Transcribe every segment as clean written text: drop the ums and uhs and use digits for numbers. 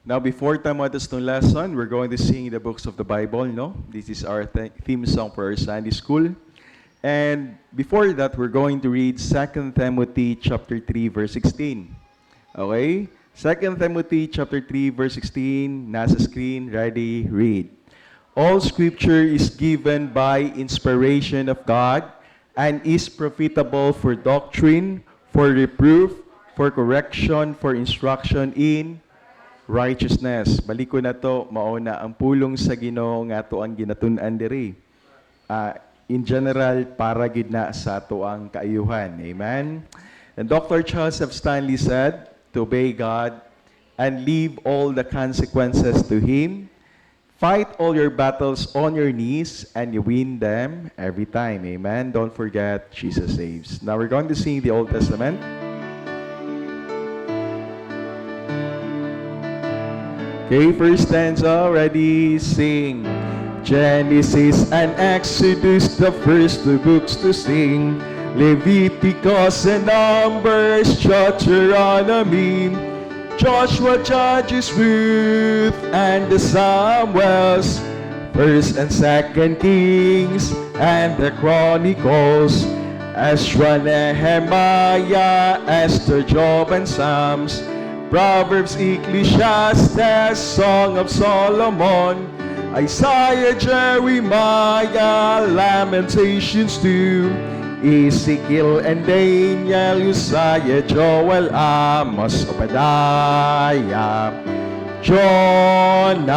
Now, before tamatapos ng lesson, we're going to sing the books of the Bible, no? This is our theme song for our Sunday school. And before that, we're going to read 2 Timothy chapter 3, verse 16. Okay? 2 Timothy chapter 3, verse 16, nasa screen, ready, read. All scripture is given by inspiration of God and is profitable for doctrine, for reproof, for correction, for instruction in righteousness. Balik ko na to, mauna ang pulong sa Ginoo nga to ang ginatun-an diri. In general, para gid na sa to ang kaayuhan. Amen? And Dr. Charles F. Stanley said, to obey God and leave all the consequences to Him. Fight all your battles on your knees and you win them every time. Amen? Don't forget, Jesus saves. Now we're going to sing the Old Testament. Okay, first stanza, ready, sing. Genesis and Exodus, the first two books to sing. Leviticus and Numbers, Deuteronomy. Joshua, Judges, Ruth, and the Samuels. First and Second Kings, and the Chronicles. Ezra, Nehemiah, Esther, Job, and Psalms. Proverbs, Ecclesiastes, Song of Solomon, Isaiah, Jeremiah, Lamentations 2, Ezekiel and Daniel, Uzziah, Joel, Amos, Obadiah, Jonah,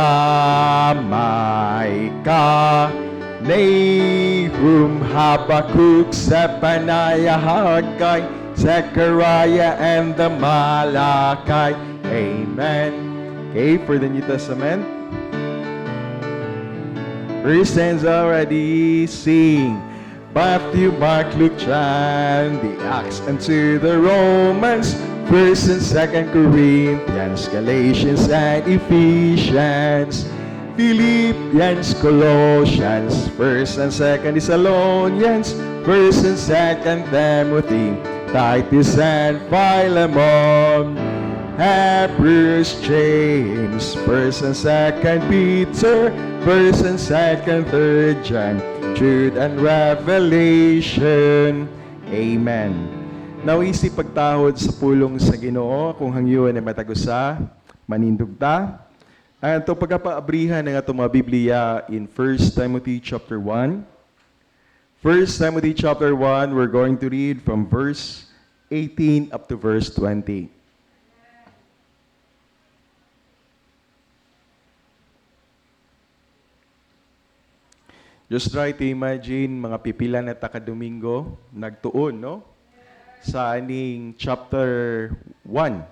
Micah, Nahum, Habakkuk, Zephaniah, Haggai, Zechariah and the Malachi. Amen. Okay, for the New Testament. First stanza, ready, sing. Matthew, Mark, Luke, John, the Acts unto the Romans, 1st and 2nd Corinthians, Galatians and Ephesians, Philippians, Colossians, 1st and 2nd Thessalonians, 1st and 2nd Timothy, Titus and Philemon, Hebrews, James, 1st and 2nd Peter, 1st and 2nd, 3rd John, Jude and Revelation. Amen. Nawisi pagtahod sa pulong sa Ginoo kung hangyuan ay matagusa, manindugta. At ito pagkapaabrihan ng atong mga Biblia in 1 Timothy chapter 1. 1 Timothy chapter 1, we're going to read from verse 18 up to verse 20. Just try to imagine mga pipila na taka-Domingo nagtuon, no? Sa aning chapter 1.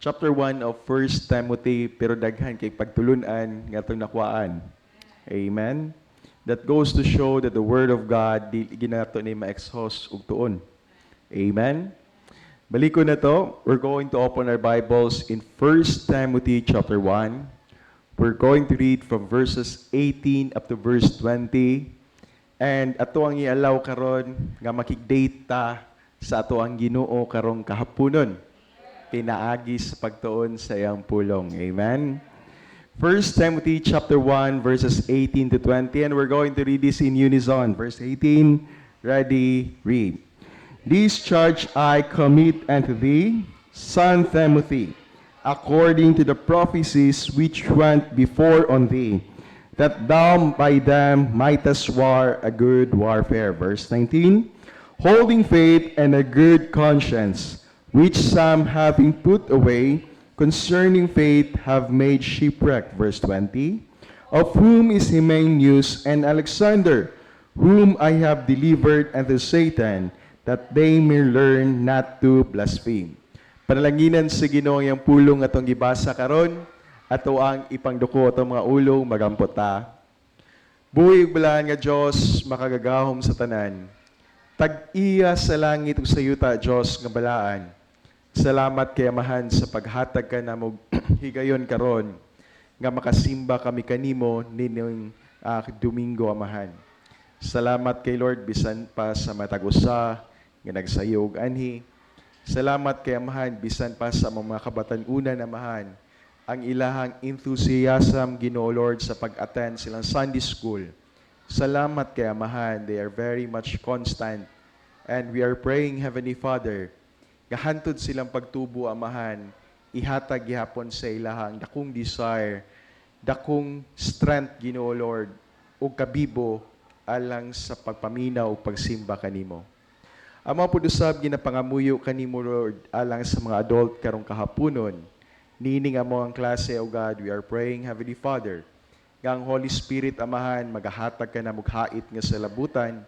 Chapter 1 of 1 Timothy, pero daghan kay pagtulunan nga itong nakwaan. Amen? That goes to show that the Word of God, di ginato ni ma-exhaust ug tuon. Amen? Balik ko na to. We're going to open our Bibles in 1 Timothy chapter 1. We're going to read from verses 18 up to verse 20. And ato ang ialaw karon nga makigdate ta sa ato ang Ginoo karong kahaponon. Pinaagi sa pagtuon sa iyang pulong. Amen? 1 Timothy chapter 1, verses 18 to 20, and we're going to read this in unison. Verse 18, ready, read. This charge I commit unto thee, son Timothy, according to the prophecies which went before on thee, that thou by them mightest war a good warfare. Verse 19, holding faith and a good conscience, which some having put away, concerning faith have made shipwreck. Verse 20, of whom is Hymenaeus and Alexander, whom I have delivered unto Satan, that they may learn not to blaspheme. Panalanginan sa Ginoo ang pulong atong gibasa karon, ato ang ipangduko atong mga ulo magampot ta. Buhi ug balahan nga Dios makagagahom sa tanan. Tag-iya sa langit ug sa yuta Dios nga balaan. Salamat kay Amahan sa paghatag ka na mo higayon karon nga makasimba kami kanimo nining Domingo, Amahan. Salamat kay Lord bisan pa sa matagusa nga nagsayog anhi. Salamat kay Amahan bisan pa sa mga kabatan-unan, Amahan. ang ilahang enthusiasm, Ginoo Lord, sa pag-attend silang Sunday school. Salamat kay Amahan. They are very much constant. And we are praying, Heavenly Father, gahantod silang pagtubo, Amahan, ihatag gihapon sa ilahang dakong desire, dakong strength, Ginoo Lord, o kabibo alang sa pagpaminaw o pagsimba kanimo. Ama po usab ginapangamuyo kanimo Lord alang sa mga adult karong kahaponon. Nining amo ang klase o God, we are praying Heavenly Father. Nga ang Holy Spirit Amahan magahatag ka na mughait nga sa labutan,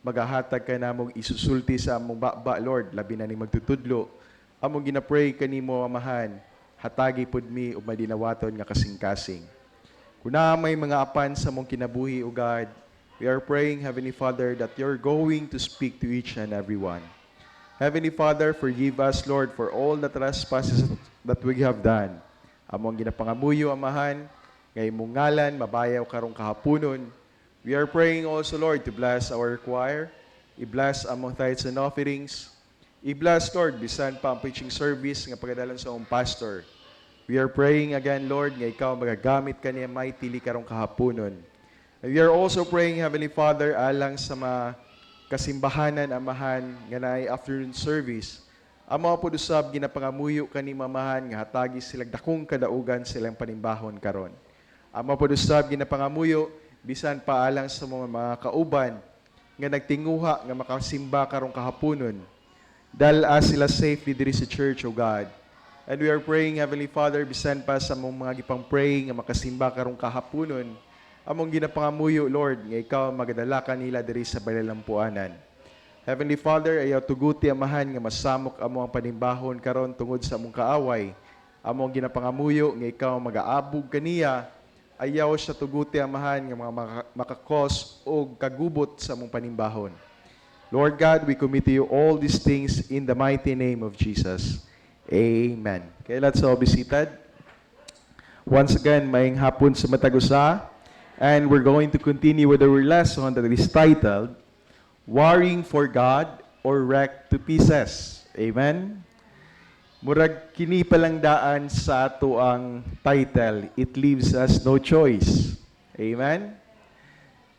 magahatag ka na mong isusulti sa among baba Lord, labi na ni magtutudlo. Among ginapray kanimo Amahan, hatagi pud mi ug madinawaton nga kasing-kasing. Kuna may mga apan sa mong kinabuhi o God, we are praying, Heavenly Father, that you're going to speak to each and every one. Heavenly Father, forgive us, Lord, for all the trespasses that we have done. Among ginapangamuyo, Amahan, ngay mong ngalan, mabayaw karong kahaponon. We are praying also, Lord, to bless our choir, i-bless among tithes and offerings, i-bless, Lord, bisan pa ang preaching service nga pagadalan sa among pastor. We are praying again, Lord, nga ikaw magagamit ka niya may tili karong kahaponon. And we are also praying, Heavenly Father, alang sa mga kasimbahanan, Amahan, nga naay afternoon service. Amo po usab ginapangamuyo kani Mamahan nga hatagi silang dakong kadaugan silang panimbahon karon. Amo po usab ginapangamuyo bisan pa alang sa mga kauban nga nagtinguha nga makasimba karong kahaponon. Dala sila safely diri sa church, O God. And we are praying, Heavenly Father, bisan pa sa mga gipang praying nga makasimba karong kahaponon. Among ginapangamuyo, Lord, nga ikaw magadala kanila diri sa balalampuanan. Heavenly Father, ayaw tuguti Amahan nga masamok amo ang panimbahon karon tungod sa among kaaway. Among ginapangamuyo nga ikaw magaabog kaniya, ayaw siya tuguti Amahan nga mga makakos o kagubot sa among panimbahon. Lord God, we commit to you all these things in the mighty name of Jesus. Amen. Okay, let's all be seated. Once again, maayong hapon sa Matagusa. And we're going to continue with our lesson that is titled, Warring for God or Wrecked to Pieces. Amen? Murag kini palang daan sa ato ang title, It Leaves Us No Choice. Amen?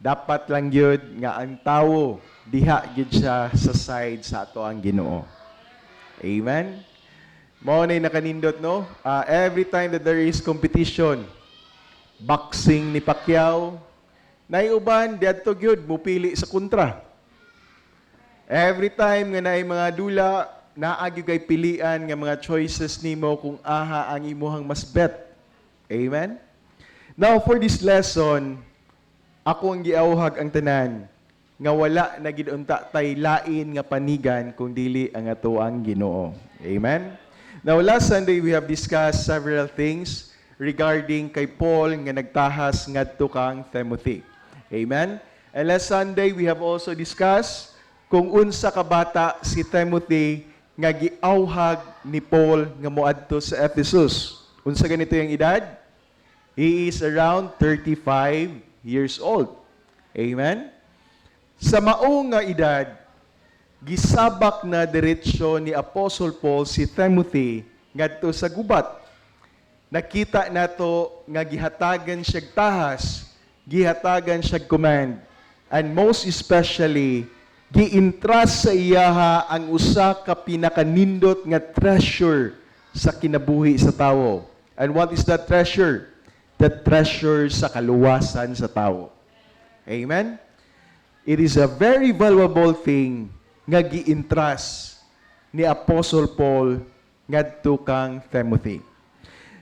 Dapat lang yun nga ang tao, diha yun siya sa side sa ato ang Ginoo. Amen? Mao na nakanindot, no? Every time that there is competition, boxing ni Pacquiao, naiuban, diadto gyud mupili sa kontra. Every time nga naay mga dula, naagi kay pilian nga mga choices nimo kung aha ang imuhang mas bet. Amen? Now, for this lesson, ako ang giawhag ang tanan, nga wala na gid unta tay lain nga panigan kung dili ang ato ang Ginoo. Amen? Now, last Sunday, we have discussed several things regarding kay Paul nga nagtahas ngadto kang Timothy. Amen? And last Sunday, we have also discussed kung unsa ka bata si Timothy nga giawhag ni Paul nga moadto sa Ephesus. Unsa ganito yung edad? He is around 35 years old. Amen? Sa mao nga edad, gisabak na diretsyo ni Apostle Paul si Timothy ngadto sa gubat. Nakita nato nga gihatagan siya tahas, gihatagan siya command, and most especially, gi-entrust sa iyaha ang usa ka pinakanindot nga treasure sa kinabuhi sa tawo. And what is that treasure? The treasure sa kaluwasan sa tawo. Amen? It is a very valuable thing nga gi-entrust ni Apostle Paul ngadto kang Timothy.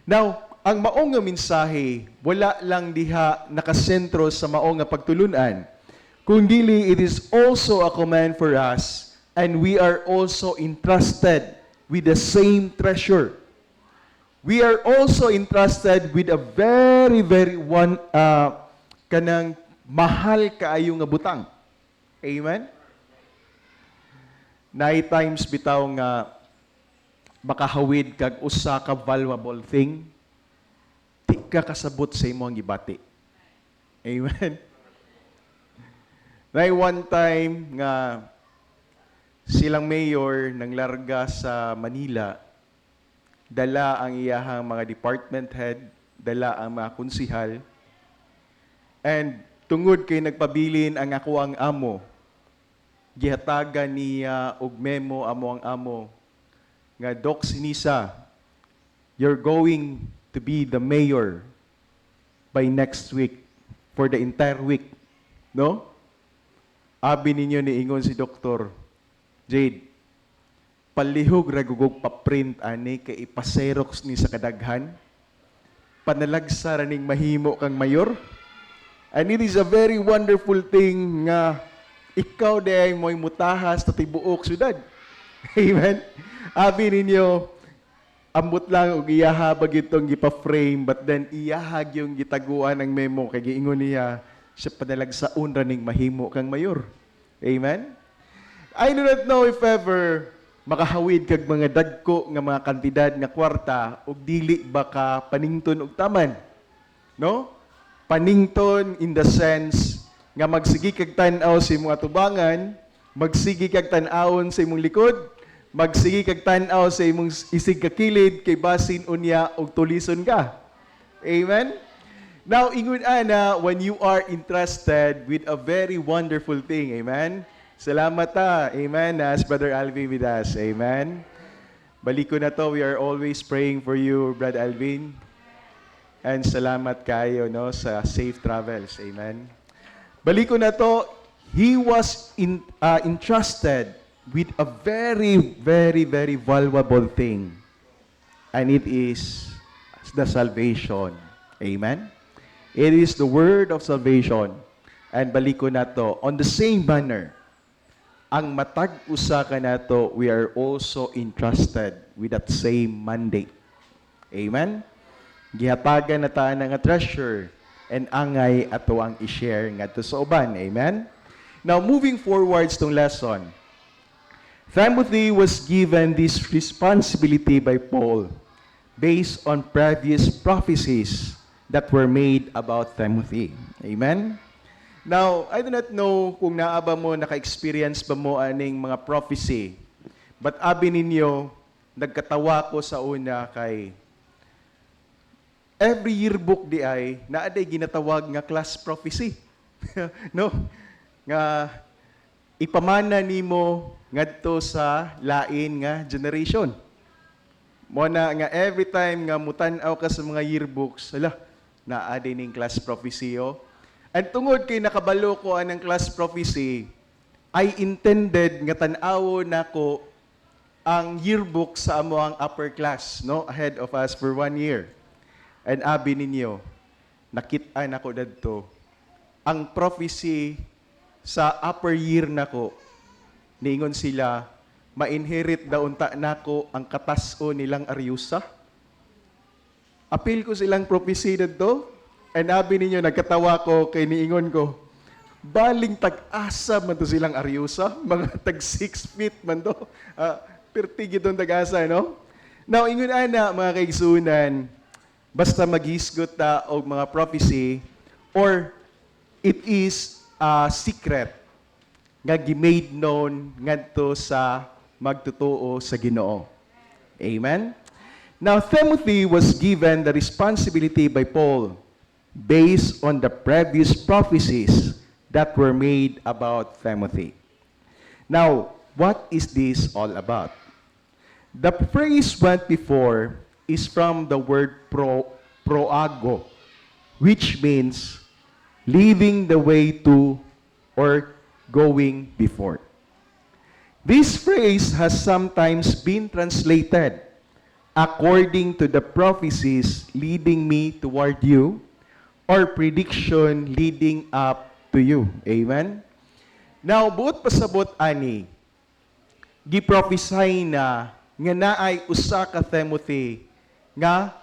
Now, ang maong nga mensahe, wala lang diha nakasentro sa maong nga pagtulunan, kundi it is also a command for us, and we are also entrusted with the same treasure. We are also entrusted with a very, very kanang mahal kaayo nga butang. Amen? Nine times bitaw nga makahawid kag usa ka valuable thing, di ka kasabot sa imong gibati. Amen? Nay one time nga silang mayor nang larga sa Manila, dala ang iyahang mga department head, dala ang mga konsihal, and tungod kay nagpabilin ang ako ang amo, gihatagan niya og memo amo ang amo, nga Doc Sinisa, you're going to be the mayor by next week, for the entire week. No? Abi ninyo ni ingon si Dr. Jade, palihog ragugog pa-print ani kay ipaserox ni sa kadaghan, panalagsa raning mahimo kang mayor. And it is a very wonderful thing nga ikaw day mo'y mutahas sa tibuok syudad. Amen? Abi ninyo, ambot lang og iyahabag itong gipa-frame, but then iyahag yung gitaguan ng memo kay giingon niya siya panalagsaon raning mahimo kang mayor. Amen? I do not know if ever makahawid kag mga dagko nga mga kantidad nga kwarta ug dili ba ka panington og taman. No? Panington in the sense nga magsigi kag tan-aw sa imong atubangan, magsigi kag tan-awon sa imong likod, magsigi kag tan-aw sa imong isig ka kilid kay basin unya og tulison ka. Amen? Now, ingon ana, when you are entrusted with a very wonderful thing, amen? Salamat ta, amen, as Brother Alvin with us, amen? Balik ko na to, we are always praying for you, Brother Alvin. And salamat kayo, no, sa safe travels, amen? Balik ko na to, he was entrusted with a very, very, very valuable thing. And it is the salvation. Amen? It is the word of salvation. And balik ko na to, on the same manner, ang matag usa ka na to, we are also entrusted with that same mandate. Amen? Gihatagan na ta nga treasure and angay ato ang i-share ngadto sa uban. Amen? Now, moving forwards tong lesson, Timothy was given this responsibility by Paul based on previous prophecies that were made about Timothy. Amen? Now, I do not know kung naaba mo, naka-experience ba mo aning mga prophecy. But abi ninyo, nagkatawa ko sa una kay every yearbook di ay naaday ginatawag nga class prophecy. No? Nga ipamana nimo ngadto sa lain nga generation. Mo na nga every time nga mutan-aw ka sa mga yearbooks, naaday ning class prophecy oh. And tungod kay nakabalo ko anang class prophecy, I intended nga tan-awo nako ang yearbook sa amo ang upper class, no, ahead of us for 1 year. And abi ninyo, nakit-an ako dadto ang prophecy sa upper year nako. Niingon sila, ma-inherit daw unta nako ang kataso nilang Ariusa. Apil ko silang prophecy dadto. And abi ninyo, nagkatawa ko kay niingon ko, baling tag-asa man to silang Ariusa, mga tag 6 feet man to. Pertigi itong tag-asa, no? Now, ingon ana, mga kaigsunan, basta maghisgot ta og mga prophecy, or it is a secret nga gi-made known ngadto sa magtutuo sa Ginoo. Amen? Now, Timothy was given the responsibility by Paul based on the previous prophecies that were made about Timothy. Now, what is this all about? The phrase went before is from the word proago, which means leading the way to or going before. This phrase has sometimes been translated according to the prophecies leading me toward you, or prediction leading up to you. Amen? Now, buot pasabot ani, giprophesy na nga naay usa ka Timothy nga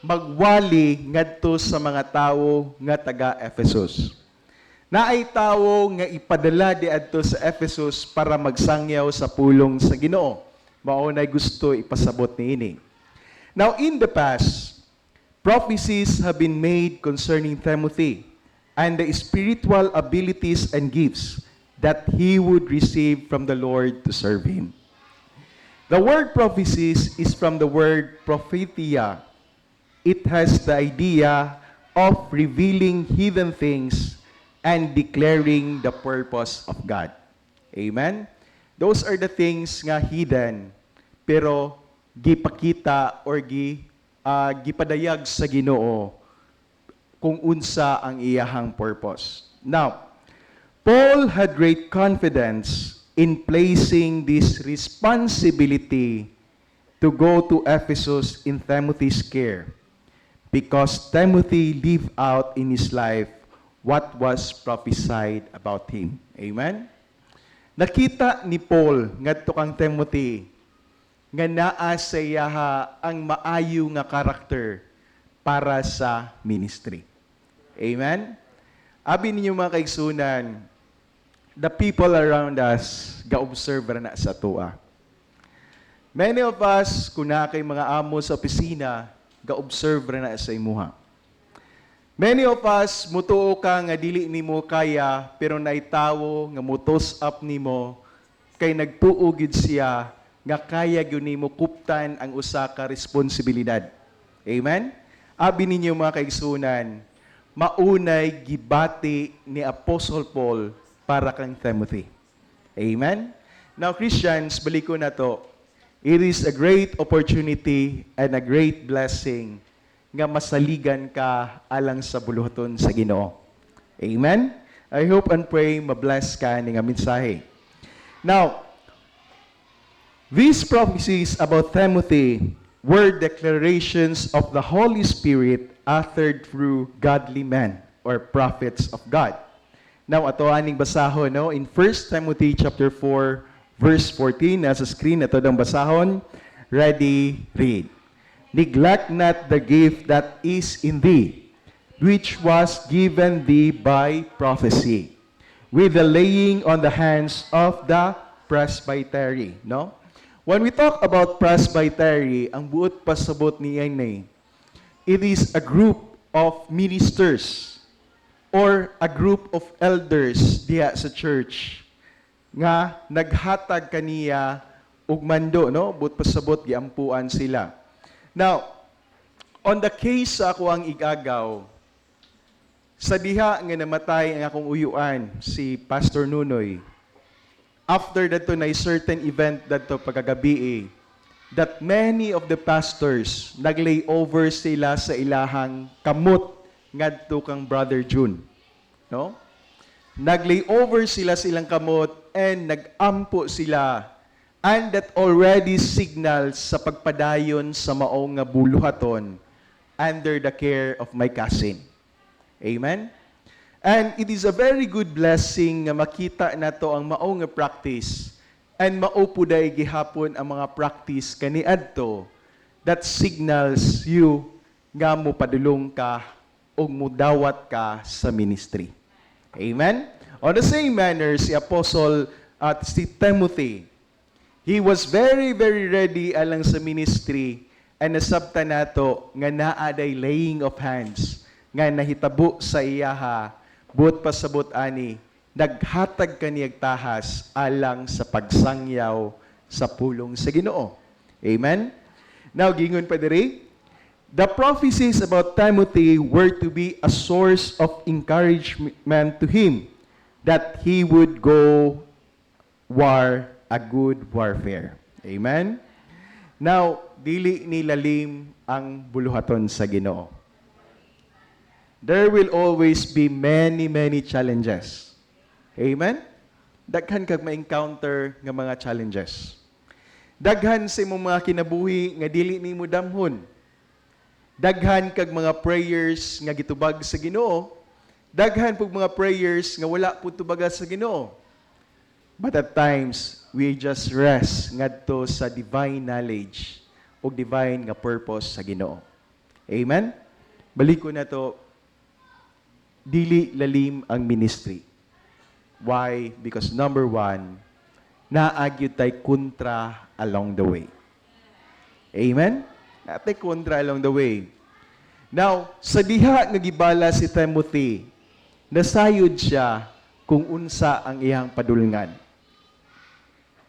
magwali ngadto sa mga tawo nga taga Ephesus. Naay tawo nga ipadala diadto sa Ephesus para magsangyaw sa pulong sa Ginoo. Mao nay gusto ipasabot niini. Now, in the past, prophecies have been made concerning Timothy and the spiritual abilities and gifts that he would receive from the Lord to serve him. The word prophecies is from the word prophetia. It has the idea of revealing hidden things and declaring the purpose of God. Amen? Those are the things nga hidden, pero gipakita or gipadayag sa Ginoo kung unsa ang iyahang purpose. Now, Paul had great confidence in placing this responsibility to go to Ephesus in Timothy's care because Timothy lived out in his life what was prophesied about him. Amen? Nakita ni Paul ngadto kang Timothy nga naa sa iyaha ang maayo nga karakter para sa ministry. Amen? Abi ninyo mga kaigsunan, the people around us ga-observe na sa tua. Many of us, kung na kay mga amo sa opisina, ga-observe na sa imuha. Many of us, mutuo ka nga dili nimo kaya, pero naitawo nga mutos up nimo, kay nagtuo gid siya, nga kaya gyud nimo kuptan ang usa ka responsibilidad. Amen? Abi ninyo mga kaigsunan, maunay gibati ni Apostle Paul para kang Timothy. Amen? Now Christians, balik ko na to. It is a great opportunity and a great blessing nga masaligan ka alang sa buluhaton sa Ginoo. Amen? I hope and pray mabless ka ni nga mensahe. Now, these prophecies about Timothy were declarations of the Holy Spirit uttered through godly men or prophets of God. Now, ato aning basahon, no? In 1 Timothy chapter 4, verse 14, nasa screen, ito ang basahon. Ready, read. Neglect not the gift that is in thee, which was given thee by prophecy, with the laying on the hands of the presbytery. No? When we talk about presbytery, ang buot pasabot ni Yanay, it is a group of ministers or a group of elders diya sa church nga naghatag kaniya og mando, no? Buot pasabot giampuan sila. Now, on the case sa ako ang igagaw, sa diha nga namatay ang akong uyuan, si Pastor Nunoy, after that to na certain event that to pagkagabi, that many of the pastors naglay over sila sa ilahang kamot ngadto kang Brother June. No? Naglay over sila silang kamot and nagampo sila. And that already signals sa pagpadayon sa maong nga buluhaton under the care of my cousin. Amen? And it is a very good blessing nga makita nato ang maong nga practice and maupuday gihapon ang mga practice kaniadto that signals you nga mo padulong ka o mudawat ka sa ministry. Amen? On the same manner, si Apostle at si Timothy, he was very, very ready alang sa ministry and nasabta nato nga naaday laying of hands nga nahitabo sa iyaha buot pasabot ani naghatag kaniyag tahas alang sa pagsangyaw sa pulong sa Ginoo. Amen? Now, gingon pa diri, the prophecies about Timothy were to be a source of encouragement to him that he would go war a good warfare. Amen? Now, dili nilalim ang buluhaton sa Ginoo. There will always be many, many challenges. Amen? Daghan kag ma-encounter nga mga challenges. Daghan sa imong mga kinabuhi nga dili nimo damhon. Daghan kag mga prayers nga gitubag sa Ginoo. Daghan pug mga prayers nga wala pud tubaga sa Ginoo. But at times, we just rest ngadto sa divine knowledge o divine nga purpose sa Ginoo. Amen? Balik ko na to, dili lalim ang ministry. Why? Because number one, naagyo tay kontra along the way. Amen? Natay kontra along the way. Now, sa diha nga gibala si Timothy, nasayod siya kung unsa ang iyang padulngan.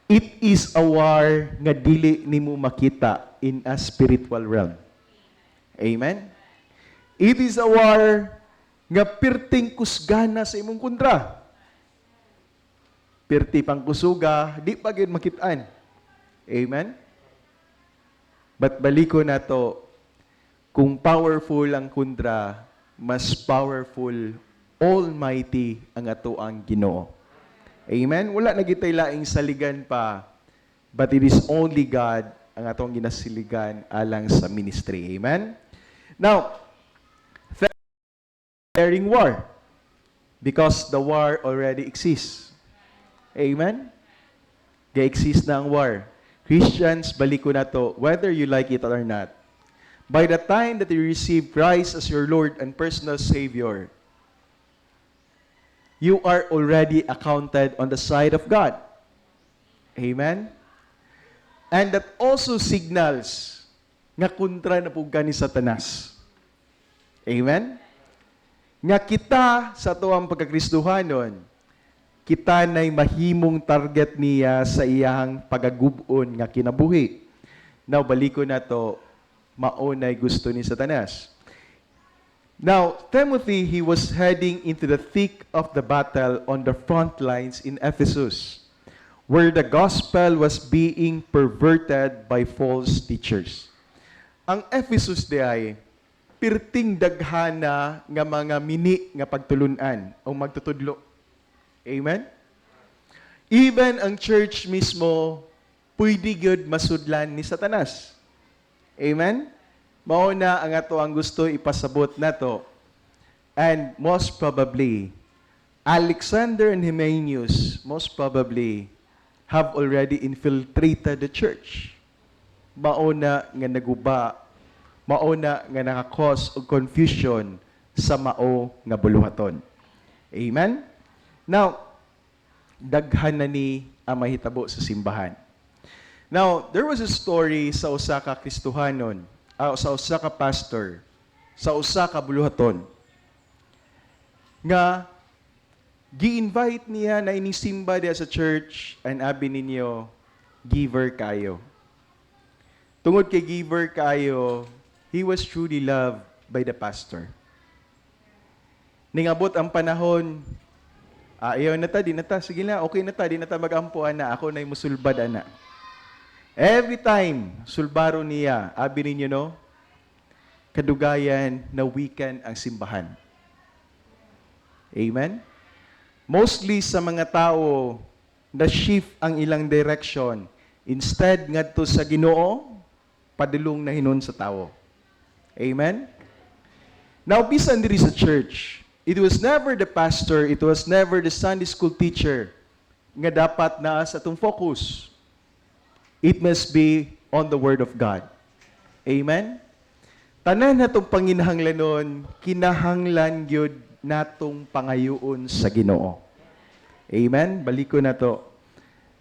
It is a war nga dili nimo makita in a spiritual realm. Amen? It is a war nga pirting kusgana sa imong kontra. Pirti pang kusuga, di pa gyud makitaan. Amen? But baliko na to, kung powerful ang kontra, mas powerful, almighty ang ato ang Ginoo. Amen? Wala na gitay laing saligan pa, but it is only God ang atong ginasiligan alang sa ministry. Amen? Now, declaring war, because the war already exists. Amen? Ga-exist na ang war. Christians, baliko na to, whether you like it or not. By the time that you receive Christ as your Lord and personal Savior, you are already accounted on the side of God. Amen? And that also signals nga kontra na pug ni Satanas. Amen? Nga kita sa tuwang pagkakristuhanon, kita na'y mahimong target niya sa iyang pagagubon nga kinabuhi. Now, baliko na to, maunay gusto ni Satanas. Now, Timothy, he was heading into the thick of the battle on the front lines in Ephesus, where the gospel was being perverted by false teachers. Ang Ephesus di ay, pirting daghana nga mga mini nga pagtulunan o magtutudlo. Amen? Even ang church mismo, pwede gyud masudlan ni Satanas. Amen? Mao na ang ato ang gusto ipasabot nato. And most probably, Alexander and Hymenaeus most probably have already infiltrated the church. Mao na nga naguba, mao na nga nakakos og confusion sa mao nga buluhaton. Amen? Now, daghan na ni ang mahitabo sa simbahan. Now, there was a story sa usa ka Kristohanon, sa usa ka pastor, sa usa ka buluhaton, nga gi-invite niya na inisimba diya sa church and abi ninyo, giver kayo. Tungod kay giver kayo, he was truly loved by the pastor. Ningabot ang panahon, ayaw na ta, di na ta, sige na, okay na ta, di na ta mag-ampuan na, ako na'y musulbad ana. Every time, sulbaro niya, abi ninyo no, kadugayan na weekend ang simbahan. Amen? Mostly sa mga tao, na shift ang ilang direction. Instead, ngadto sa Ginoo, padulong na hinon sa tao. Amen? Now, bisan diri sa church, it was never the pastor, it was never the Sunday school teacher nga dapat na sa atong focus. It must be on the Word of God. Amen? Tanan natong panginahanglanon, kinahanglan gyud natong pangayoon sa Ginoo. Amen? Baliko na to.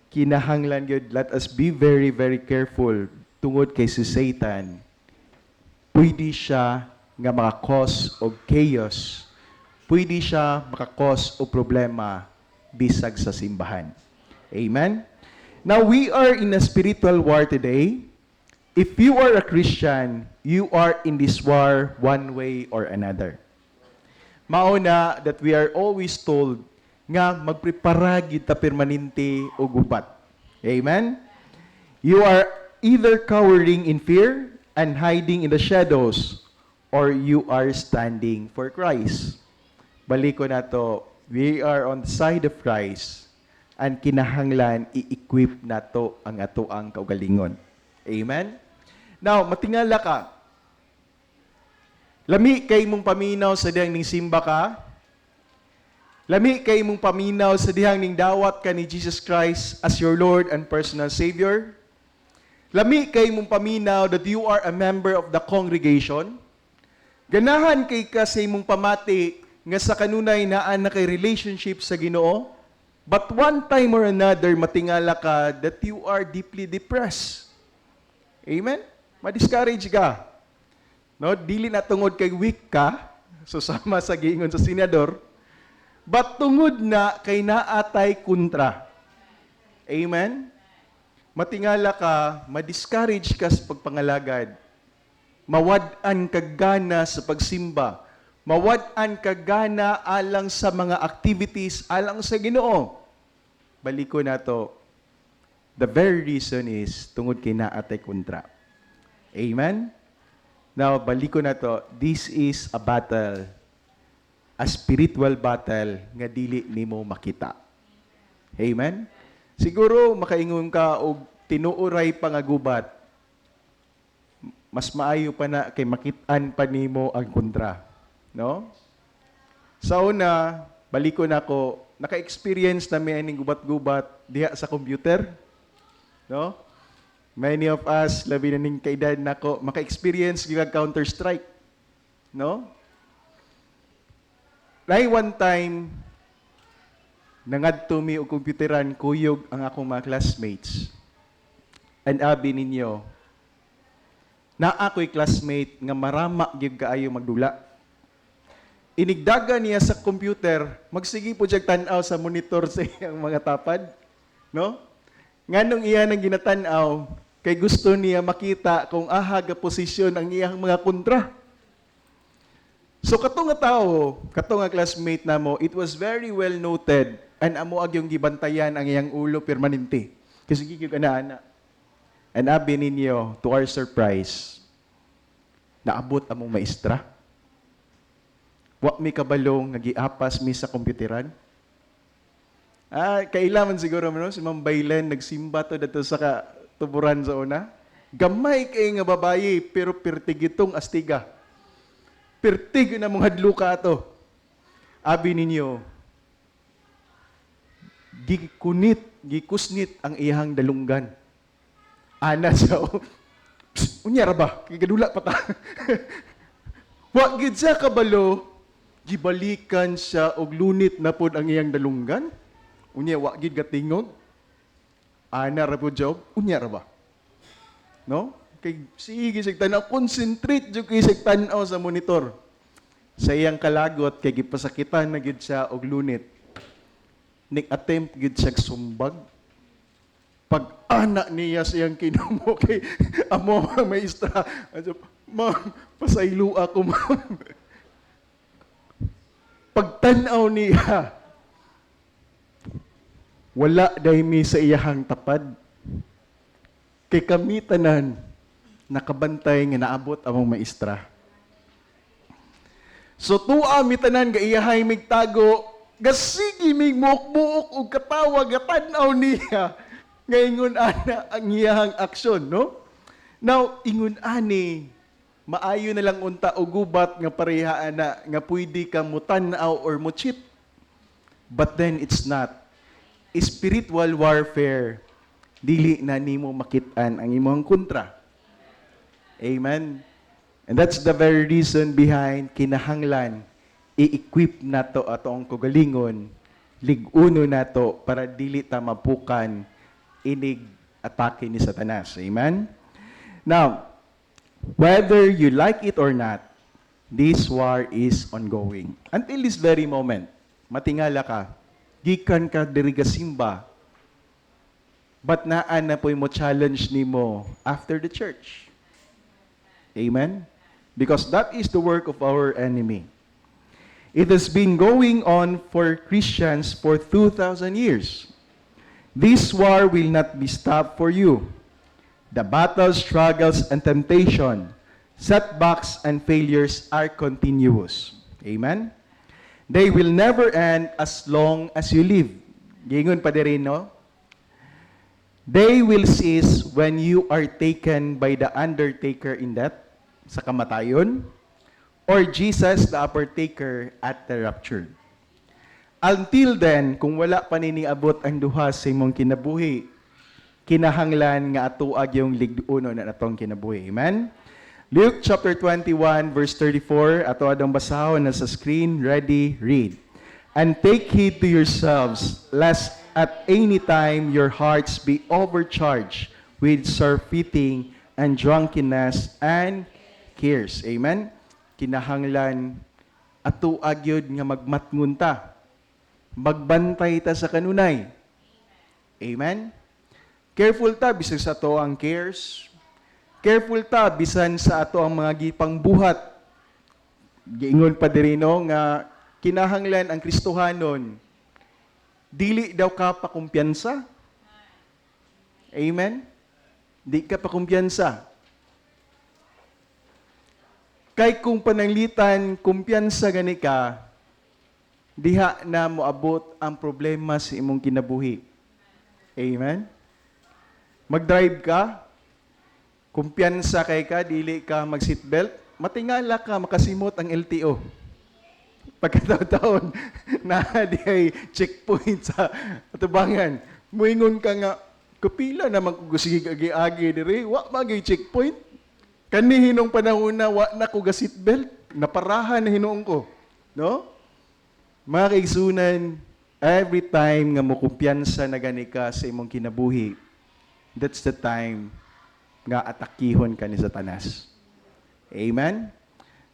Kinahanglan gyud, let us be very, very careful tungod kay si Satan. Pwede siya nga maka-cause og chaos. Pwede siya maka-cause og problema bisag sa simbahan. Amen? Now, we are in a spiritual war today. If you are a Christian, you are in this war one way or another. Mauna that we are always told nga magprepara gid ta permanente o gubat. Amen? You are either cowering in fear and hiding in the shadows, or you are standing for Christ. Baliko na to, we are on the side of Christ, and kinahanglan i-equip nato ang ato ang kaugalingon. Amen? Now, matingala ka. Lami kay mong paminaw sa dihang ning simba ka. Lami kay mong paminaw sa dihang ning dawat ka ni Jesus Christ as your Lord and personal Savior. Lami kay mong paminaw that you are a member of the congregation. Ganahan kay ka sa imong pamati nga sa kanunay naa na kay relationship sa Ginoo. But one time or another, matingala ka that you are deeply depressed. Amen? Ma-discourage ka. No? Dili na tungod kay weak ka, so sama sa giingon sa senador, but tungod na kay naatay kontra. Amen? matingala ka, ma-discourage ka sa pagpangalagad, mawad-an kag gana sa pagsimba, mawad-an kag gana alang sa mga activities, alang sa Ginoo. Baliko na to. The very reason is tungod kay naatay kontra. Amen? Now, baliko na to. This is a battle, a spiritual battle nga dili nimo makita. Amen? Siguro makaingon ka og tinuoray pangagubat. Mas maayo pa na kay makitaan pa nimo ang kontra, no? Sa una, baliko na ko, naka-experience na may aning gubat-gubat diha sa computer, no? Many of us, labi na ning kaedad nako, maka-experience gyud Counter-Strike, no? Like one time, nangadto mi og computeran kuyog ang akong mga classmates. And abi ninyo, na ako'y classmate nga marama gyud kaayo magdula. Inigdaga niya sa computer, magsigi po siyang tanaw sa monitor sa iyang mga tapad, no? Nganong iya nang ginatanaw, kay gusto niya makita kung aha ga posisyon ang iyang mga kontra. So katong nga tao, katong nga classmate namo, it was very well noted and amo ag yung gibantayan ang iyang ulo permanente. Kasi gyud ana. And abi ninyo, to our surprise, naabot among maestra. Wa mi kabalong nagiapas mi sa komputeran. Kailangan siguro no, si Ma'am Baylen nagsimba to dato sa tuburan sa una. Gamay kay nga babayi pero pertig itong astiga. Pertig na mong hadluka ato. Abi ninyo, gikusnit ang iyang dalunggan. Ana siya, unya ra ba? Kigadula pa ta. Wa gid siya kabalo, gibalikan siya og lunit na pod ang iyang dalunggan. Unya wa gid gatingog. Ana ra pod job, unya ra ba? No? Kay sige sig tanaw, concentrate jud kay sig tanaw sa monitor. Sa iyang kalagot kay gipasakitan na gid siya og lunit. Nik attempt gid siya sumbag. Pag-anak niya siyang kinumo kay amo ang maestra. Ma'am, pasaylo ako, ma'am. Pagtanaw niya, wala dahi mi sa iyahang tapad. Kay kami tanan, nakabantay nga naabot among maestra. So tuwa mi tanan nga iyahay migtago, gasigi mig muok-muok og katawa gatanaw niya. Ngayon ana ang iyang aksyon, no? Now, ingon ani, maayo na lang unta o gubat nga pareha na nga pwede ka mutanaw or muchip. But then it's not. Spiritual warfare, dili na nimo makitaan ang imong kontra. Amen? And that's the very reason behind kinahanglan i-equip nato atong kugalingon, lig-uno nato para dili ta mapukan inig atake ni Satanas. Amen? Now, whether you like it or not, this war is ongoing. Until this very moment, matingala ka, gikan ka diri ga simba, but naan na po'y mo challenge nimo after the church. Amen? Because that is the work of our enemy. It has been going on for Christians for 2,000 years. This war will not be stopped for you. The battles, struggles, and temptation, setbacks, and failures are continuous. Amen? They will never end as long as you live. Gingon pa din, no? They will cease when you are taken by the undertaker in death, sa kamatayon, or Jesus, the partaker, at the rapture. Until then, kung wala pa niniabot ang duha sa imong kinabuhi, kinahanglan nga atuag yung ligduno na atong kinabuhi. Amen? Luke chapter 21, verse 34, ato adong basahon na sa screen. Ready? Read. And take heed to yourselves, lest at any time your hearts be overcharged with surfeiting and drunkenness and cares. Amen? Kinahanglan atuag yun nga magmatngun ta. Magbantay ta sa kanunay. Amen? Careful ta bisan sa ato ang cares. Careful ta bisan sa ato ang mga gipang buhat. Giingon pa diri no nga kinahanglan ang Kristohanon dili daw ka pa kumpiyansa. Amen? Di ka pa kumpiyansa. Kay kung pananglitan, kumpiyansa gani ka, diha na moabot ang problema sa imong kinabuhi. Amen? Mag-drive ka, kumpiyansa kay ka, dili ka mag-seatbelt, matingala ka, makasimot ang LTO. Pagkataon, na di ay checkpoint sa atubangan. Muingon ka nga, kapila naman kung sige agi-agi diri, wa magay checkpoint. Kani hinong panahon na wa na ko ga seatbelt, naparahan na hinuon ko. No? Mga kaigsunan, every time nga mo kumpiyansa na gani ka sa imong kinabuhi, that's the time nga atakihon ka ni Satanas. Amen?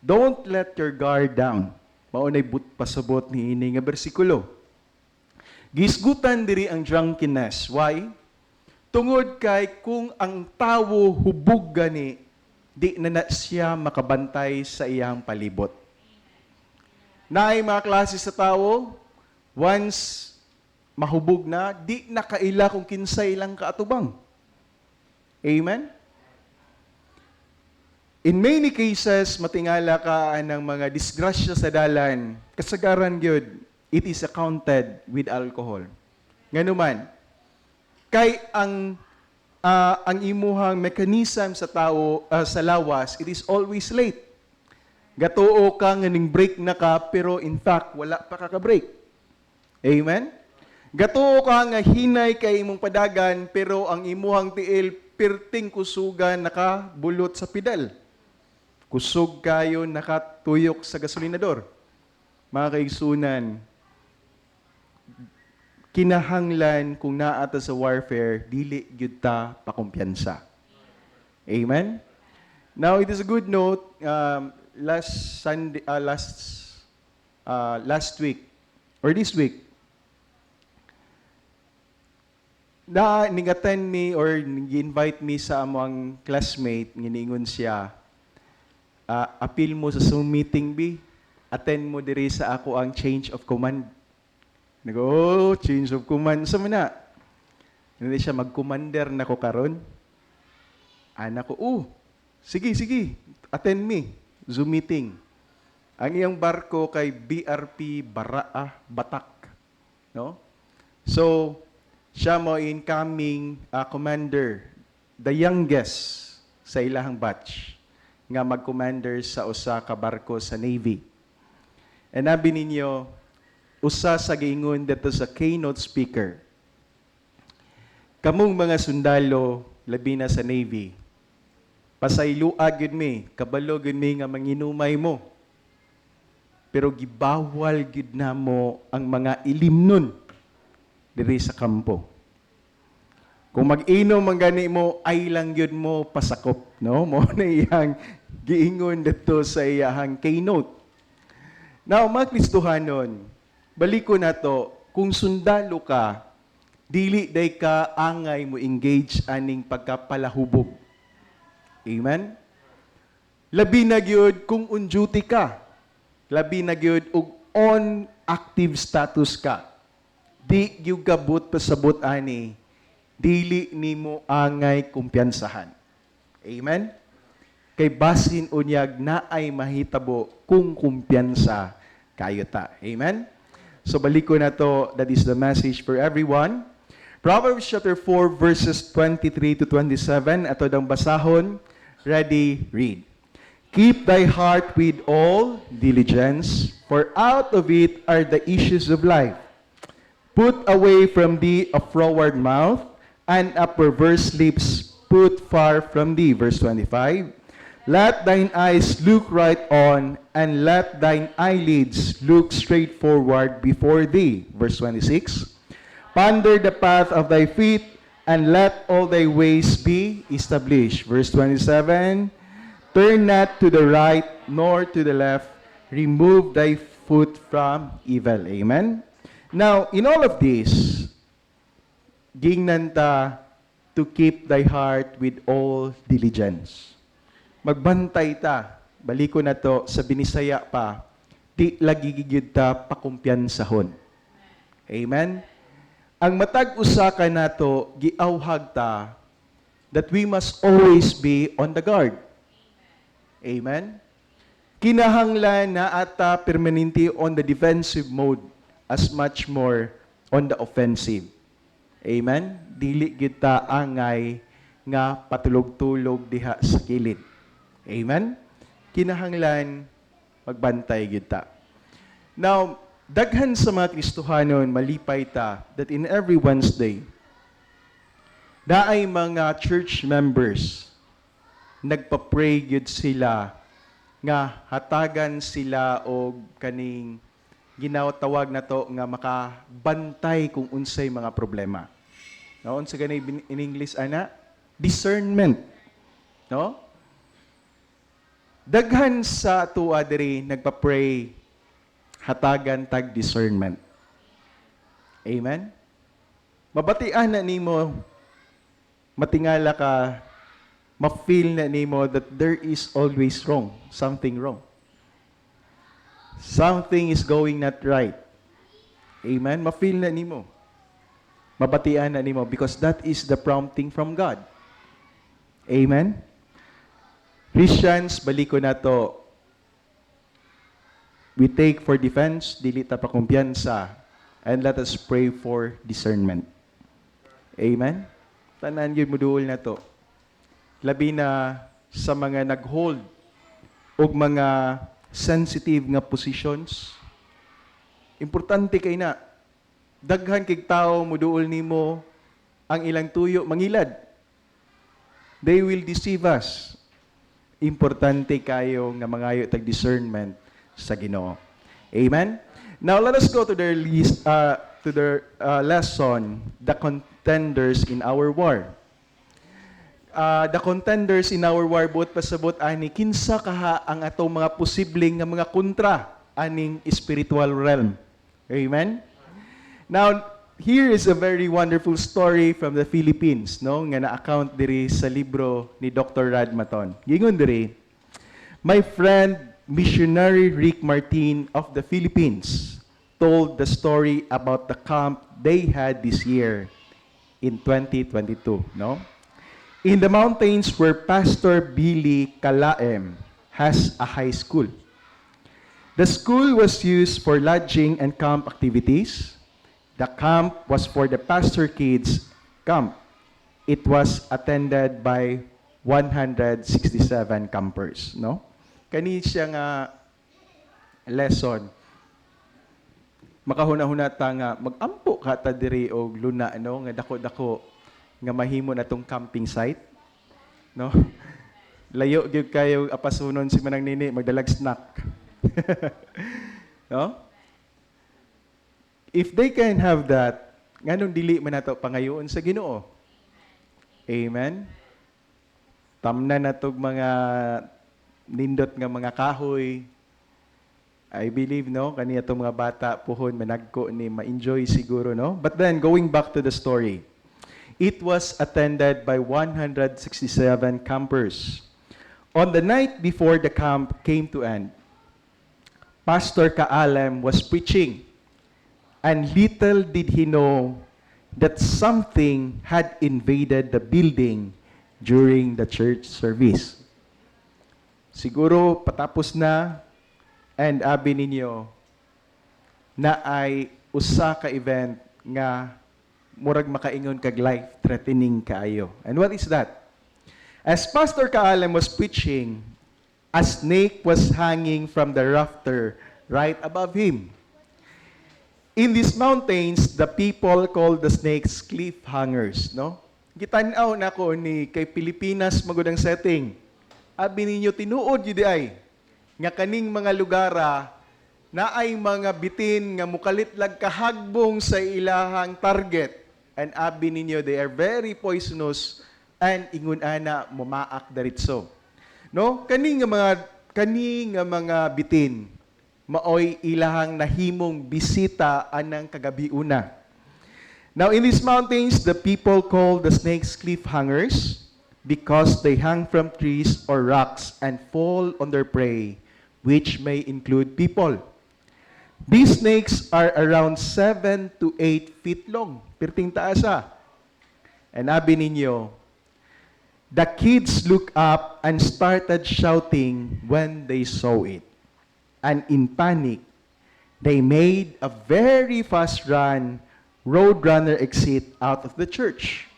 Don't let your guard down. Maunay pasabot ni ini nga bersikulo. Gisgutan diri ang drunkenness. Why? Tungod kay kung ang tawo hubog gani, di na siya makabantay sa iyang palibot. Naay mga klase sa tawo, once mahubog na, di nakaila kung kinsay lang kaatubang. Amen? In many cases, matingala ka ng mga disgrasya sa dalan, kasagaran gyud, it is accounted with alcohol. Nganuman, kay ang imuhang mechanism sa tao sa lawas, it is always late. Gatuo ka nga ning break na ka, pero in fact wala pa ka break. Amen? Gatuo ka nga hinay kay imong padagan, pero ang imuhang tiil perting kusugan nakabulot sa pedal. Kusog kayo nakatuyok sa gasolinador. Mga kaigsunan, kinahanglan kung naata sa warfare, dili gyud ta pakumpiyansa. Amen? Now, it is a good note, last week, or this week, na ningatan me or nag-invite me sa among classmate, nginiingon siya, appeal mo sa Zoom meeting, B, attend mo diri sa ako ang change of command. Nago, change of command. Sa mana? Hindi siya mag-commander na ko karon. Anak ko, sige, attend me. Zoom meeting. Ang iyang barko kay BRP Batak. No? So, siya mo incoming commander, the youngest sa ilahang batch, nga mag-commander sa usa ka barko sa Navy. And nabi ninyo, usa sa giingon dito sa keynote speaker, kamong mga sundalo, labi na sa Navy, pasayloag yun mi, kabalo yun mi nga manginumay mo. Pero gibawal yun na mo ang mga ilimnon diri sa kampo. Kung mag-inom ang gani mo, ay lang yun mo pasakop. No? Mo na iyang giingon dito sa iyang keynote. Now, mga Kristohanon, baliko na to, kung sundalo ka, dili day ka angay mo engage aning pagkapalahubog. Amen? Labi na gyud kung on duty ka. Labi na gyud og on active status ka. Di gyud kabut pasabot ani, dili nimo angay kumpiyansahan. Amen? Kay basin unyag na ay mahitabo kung kumpiyansa kayo ta. Amen? So baliko na to, that is the message for everyone. Proverbs chapter 4 verses 23 to 27, ato dang basahon. Ready, read. Keep thy heart with all diligence, for out of it are the issues of life. Put away from thee a froward mouth, and a perverse lips put far from thee. Verse 25. Let thine eyes look right on, and let thine eyelids look straight forward before thee. Verse 26. Ponder the path of thy feet, and let all thy ways be established. Verse 27. Turn not to the right, nor to the left. Remove thy foot from evil. Amen? Now, in all of this, gingnan ta to keep thy heart with all diligence. Magbantay ta, baliko na to, sa binisaya pa, di lagi gigid ta pakumpiyansahon. Amen? Ang matag usa ka nato, giawhag ta, that we must always be on the guard. Amen? Kinahanglan na ata permanente on the defensive mode as much more on the offensive. Amen? Dili kita angay nga patulog-tulog diha sa kilid. Amen? Kinahanglan magbantay kita. Now, daghan sa mga Kristohanon malipay ta that in every Wednesday, daay mga church members nagpa-pray gyud sila nga hatagan sila og kaning ginawtawag na to nga makabantay kung unsay mga problema. No, unsa ganay in English ana? Discernment. No? Daghan sa tuwa diri nagpa-pray hatagan tag discernment. Amen. Mabatian na nimo, matingala ka, ma-feel na nimo that there is always wrong, something wrong. Something is going not right. Amen? Ma-feel na nimo. Mabatian na nimo because that is the prompting from God. Amen? Christians, baliko na to. We take for defense, dili ta pa kumpiyansa, and let us pray for discernment. Amen? Tanan yun muduol na to. Labi na sa mga nag-hold o mga sensitive nga positions. Importante kay na, daghan kay tao muduol nimo ang ilang tuyo mangilad. They will deceive us. Importante kayo nga mangayo tag discernment sa Ginoo. Amen. Now let us go to their list to their lesson, the contenders in our war. The contenders in our war buot pasabot ani kinsa kaha ang atong mga posibleng nga mga kontra aning spiritual realm. Amen. Now, here is a very wonderful story from the Philippines, no, nga na-account diri sa libro ni Dr. Rad Maton. Gingon diri, my friend missionary Rick Martin of the Philippines told the story about the camp they had this year in 2022, no? In the mountains where Pastor Billy Kalaem has a high school. The school was used for lodging and camp activities. The camp was for the pastor kids camp. It was attended by 167 campers, no? Kani siya nga lesson. Makahuna-huna ta nga magampo ka ta diri og luna, no, nga dako-dako nga mahimo na tong camping site, no? Layo gyud kayo apasunon si manang nini magdalag snack. No? If they can have that, nganong dili man nato pangayoon sa Ginoo? Amen. Tamnan natog mga nindot nga mga kahoy. I believe, no, kaniya itong mga bata puhon managko ni ma-enjoy siguro, no? But then going back to the story, it was attended by 167 campers. On the night before the camp came to end, Pastor Kaalem was preaching, and little did he know that something had invaded the building during the church service. Siguro patapos na, and abi ninyo, na ay usa ka event nga murag makaingon kag life-threatening kaayo. And what is that? As Pastor Kaalem was preaching, a snake was hanging from the rafter right above him. In these mountains, the people call the snakes cliffhangers, no? Gitanaw na ko ni kay Pilipinas magudang setting. Abi ninyo tinuod yun ay nga kaning mga lugara na ay mga bitin nga mukalit lag kahagbong sa ilahang target. And abi ninyo, they are very poisonous and ingun ana mumaak daritso. No? Kani nga mga bitin maoy ilahang nahimong bisita anang kagabi una. Now in these mountains, the people call the snakes cliffhangers because they hang from trees or rocks and fall on their prey, which may include people. These snakes are around 7 to 8 feet long. Pirting taasa. And abi ninyo, the kids looked up and started shouting when they saw it. And in panic, they made a very fast run, roadrunner exit out of the church.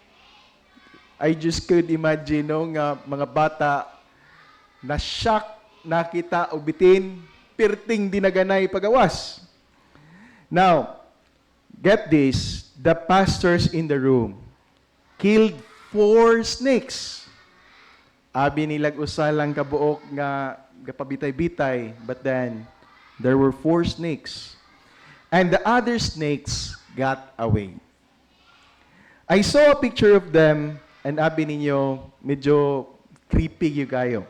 I just could imagine nga mga bata na shock nakita o bitin, pirting dinaganay pagawas. Now, get this, the pastors in the room killed 4 snakes. Abi nilag usalang kabuok nga gapabitay-bitay, but then there were 4 snakes. And the other snakes got away. I saw a picture of them, and abi ninyo, medyo creepy yung kayo.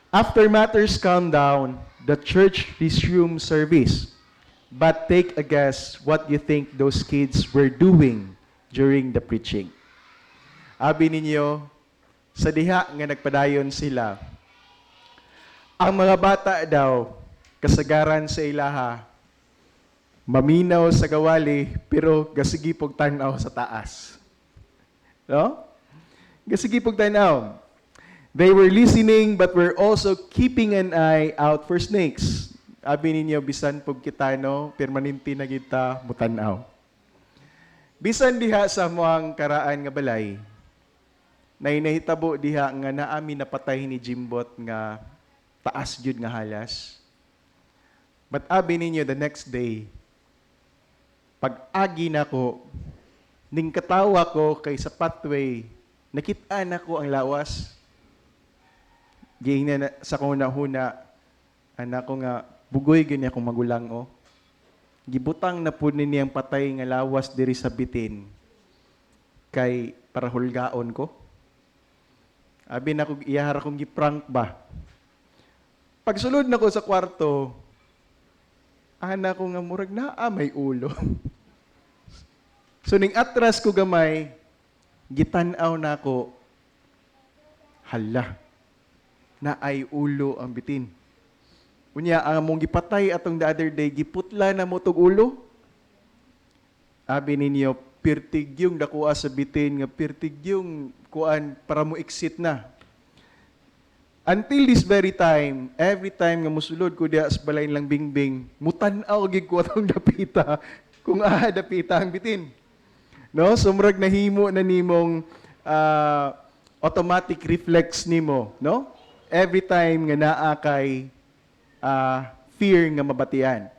After matters calmed down, the church resumed service. But take a guess what you think those kids were doing during the preaching. Abi ninyo, sa diha nga nagpadayon sila, ang mga bata daw, kasagaran sa ilaha, maminaw sa gawali, pero gasigipog tanaw sa taas. No? Gasigipog tanaw. They were listening but were also keeping an eye out for snakes. Abi ninyo, bisan pog kita, no? Permanente na kita, mutanaw. Bisan diha sa muang karaan nga balay, na inahitabo diha nga naami napatay ni Jimbot nga taas jud nga halas. But abi ninyo, the next day, pag-agi na ko, ning katawa ko kay sa pathway, nakita na ko ang lawas. Giing na sa kuna-huna, anak ko nga, bugoy ganyan akong magulang o. Gibutang na po niyang patay nga lawas diri sa bitin, kay para hulgaon ko. Abi na ko, iyahara kong giprank ba? Pagsulod na ko sa kwarto, ana ko nga murag na may ulo. So ning atras ko gamay, gitanaw na ko, hala, na ay ulo ang bitin. Unya, ang mong gipatay atong the other day, giputla na mo tog ulo. Abi ninyo, pirtig yung dakuha sa bitin, nga pirtig yung kuan para mo exit na. Until this very time, every time nga musulod ko diha sa balay lang bingbing, mutanaw gid ko atong dapita kung dapita ang bitin. No, sumrag nahimo na nimong automatic reflex nimo, no? Every time nga naa kay fear nga mabatian.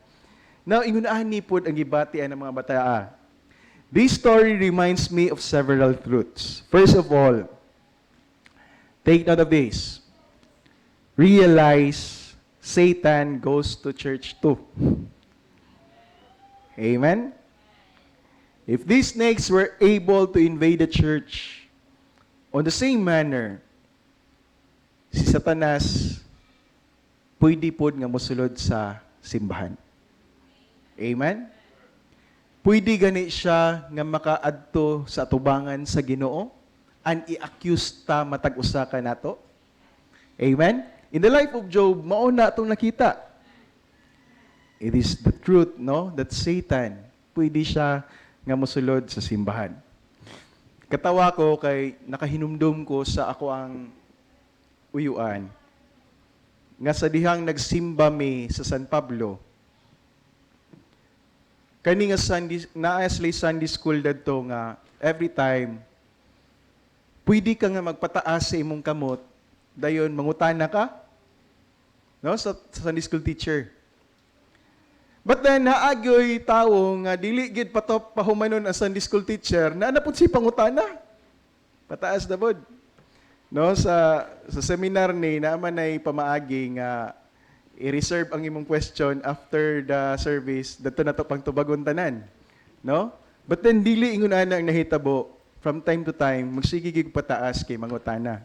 Now, ingunaan pod ang gibatian ng mga bataa. This story reminds me of several truths. First of all, take note of this. Realize Satan goes to church too. Amen? If these snakes were able to invade the church, on the same manner, si Satanas pwede pod nga mosulod sa simbahan. Amen? Pwede gani siya nga makaadto sa atubangan sa Ginoo and i-accuse ta matag-usa ka nato. Amen? In the life of Job, mauna itong nakita. It is the truth, no? That Satan, pwede siya nga mosulod sa simbahan. Katawa ko kay nakahinumdum ko sa ako ang uyuan. Nga sa dihang nagsimba mi sa San Pablo, kani nga Sunday school dadto nga every time pwede ka nga magpataas sa imong kamot dayon mangutana ka, no, sa Sunday school teacher. But then naagyoy tawo nga dili gid patop pahumanon ang Sunday school teacher na napud si pangutana pataas na bod, no, sa seminar ni naman ay pamaagi nga i-reserve ang imong question after the service dito na to pang tubagon tanan, no? But then dili ingon ana ang nahitabo, from time to time magsige gig pataas kay mangutana.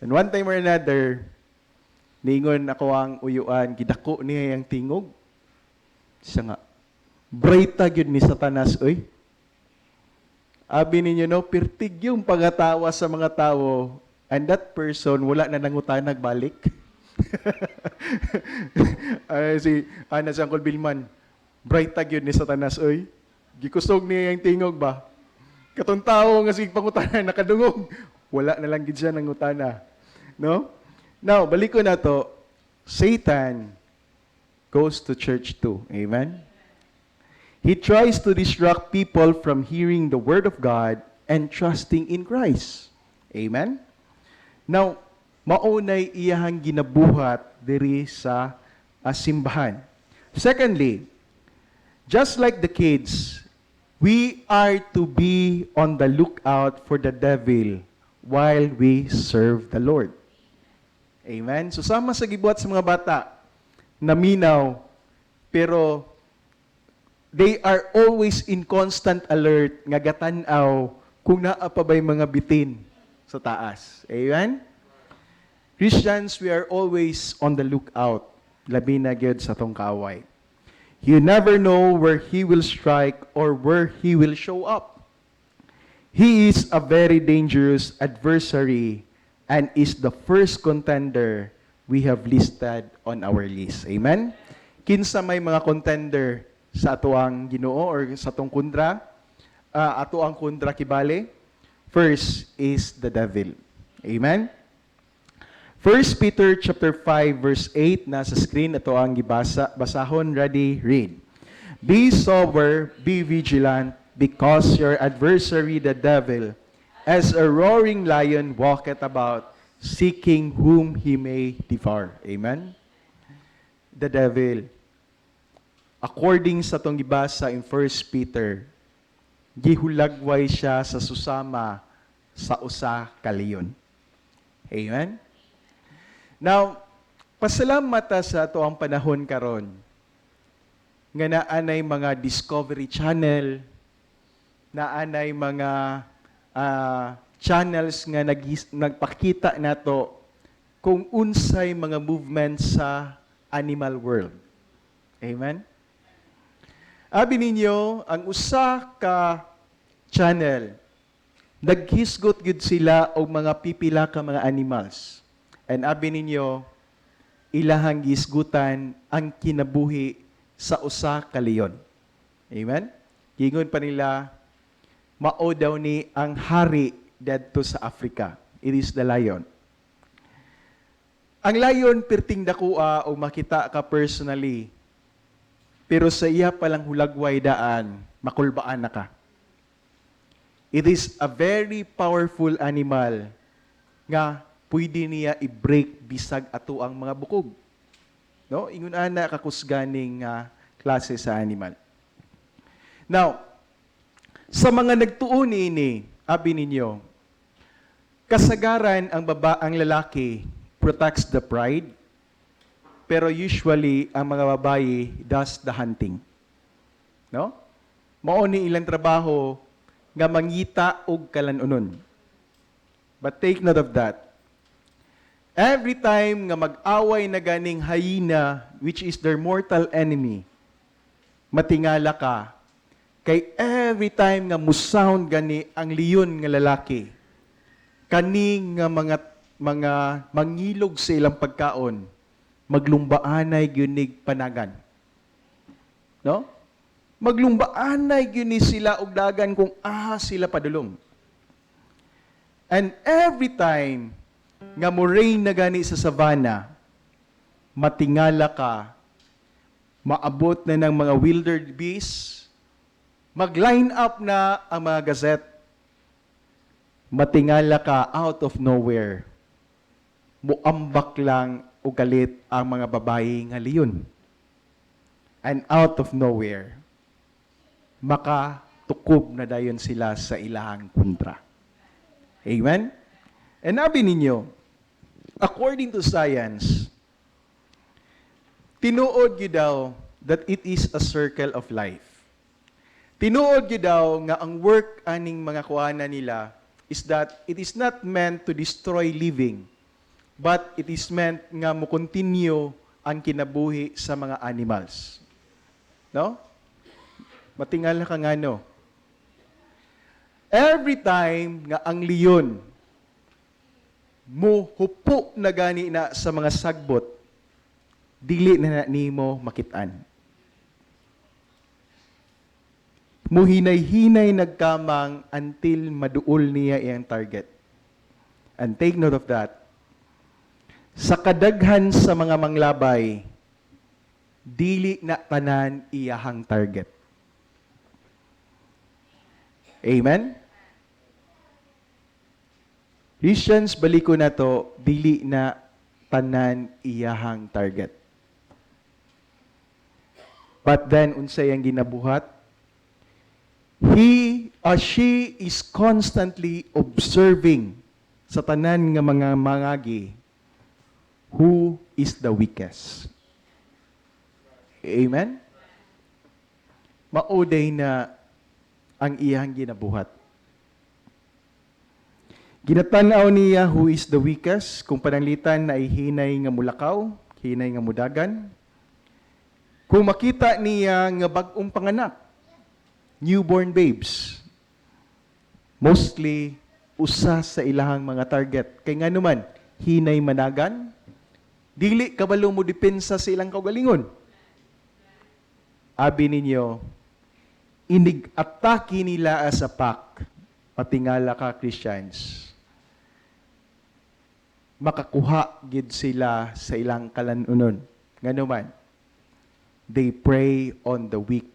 And one time or another, ningon ako ang uyuan, gidako niya yung tingog. Siya nga, brayta yun ni Satanas, oy. Abi ninyo, no, pirtig yung pagatawa sa mga tao, and that person, wala na nangutan, nagbalik. Ay, si Uncle Bilman, bright tag yun ni Satanas, oy. Gikusog niya yung tingog ba? Katong tao nga sige pangutana, nakadungog. Wala na lang gid siya nangutana. No? Now, balik ko na to. Satan goes to church too. Amen? He tries to distract people from hearing the word of God and trusting in Christ. Amen? Now, maunay iyahang ginabuhat diri sa simbahan. Secondly, just like the kids, we are to be on the lookout for the devil while we serve the Lord. Amen? So sama sa gibuhat sa mga bata, naminaw, pero they are always in constant alert nga gatan-aw kung naa pa ba'y mga bitin sa taas. Amen? Christians, we are always on the lookout. Labi na gyud sa tong kaaway. You never know where he will strike or where he will show up. He is a very dangerous adversary and is the first contender we have listed on our list. Amen? Kinsa may mga contender sa atuang Ginoo or sa atong kundra, atuang kundra kibali? First is the devil. Amen? 1 Peter chapter 5 verse 8 nasa screen, ito ang basahon. Ready, read. Be sober, be vigilant, because your adversary the devil, as a roaring lion, walketh about, seeking whom he may devour. Amen? The devil, according sa itong gibasa in 1 Peter, gihulagway siya sa susama sa usa ka leon. Amen? Now, pasalamat sa ato ang panahon karon nga naanay mga Discovery Channel, naanay mga channels nga nagpakita nato kung unsay mga movements sa animal world. Amen? Abi ninyo, ang usa ka channel, naghisgot gud sila og mga pipila ka mga animals. And abi ninyo, ilahang gisgutan ang kinabuhi sa usa ka leon. Amen? Gingon pa nila, mao daw ni ang hari dadto sa Africa. It is the lion. Ang lion, perting dakua o makita ka personally, pero sa iya palang hulagway daan, makulbaan na ka. It is a very powerful animal nga pwede niya i-break bisag ato ang mga bukog. No? Ingon ana kakusganing klase sa animal. Now, sa mga nagtuon ini, abi ninyo, kasagaran ang lalaki protects the pride, pero usually ang mga babae does the hunting. No? Mao ni ilang trabaho nga mangita og kalanunon. But take note of that. Every time nga mag-away na ganing hyena, which is their mortal enemy, matingala ka, kay every time nga musound gani ang leon nga lalaki, kani nga mga mangilog sa ilang pagkaon, maglumbaanay gyunig panagan. No? Maglumbaanay gyuni sila og dagan kung sila padulong. And every time nga morain na gani sa savannah, matingala ka, maabot na ng mga wildebeest, mag-line up na ang mga gazette, matingala ka out of nowhere, muambak lang o galit ang mga babae nga leon. And out of nowhere, makatukob na dayon sila sa ilahang kontra. Amen? And nabi ninyo, according to science, tinuod yun daw that it is a circle of life. Tinuod yun daw nga ang work aning mga kuana nila is that it is not meant to destroy living, but it is meant nga mo continue ang kinabuhi sa mga animals. No? Matingala ka nga no? Every time nga ang leon mo hupo na gani na sa mga sagbot, dili na nimo makitaan. Muhinay-hinay nagkamang until maduol niya iyang target. And take note of that. Sa kadaghan sa mga manglabay, dili na tanan iyahang target. Amen? Christians, baliko na to, dili na tanan iyahang target. But then, unsay ang ginabuhat? He or she is constantly observing sa tanan nga mga mangagi who is the weakest. Amen? Mauday na ang iyang ginabuhat. Ginatanaw niya who is the weakest, kung pananglitan na ay hinay nga mulakaw, hinay nga mudagan. Kung makita niya nga bag-ong panganak, newborn babes, mostly usa sa ilahang mga target. Kay nga naman, hinay managan, dili kabalo mo depensa sa ilang kaugalingon. Abi ninyo, inig-atake nila as a pack, patingala ka Christians. Makakuha gid sila sa ilang kalanunon. Nga naman, they prey on the weak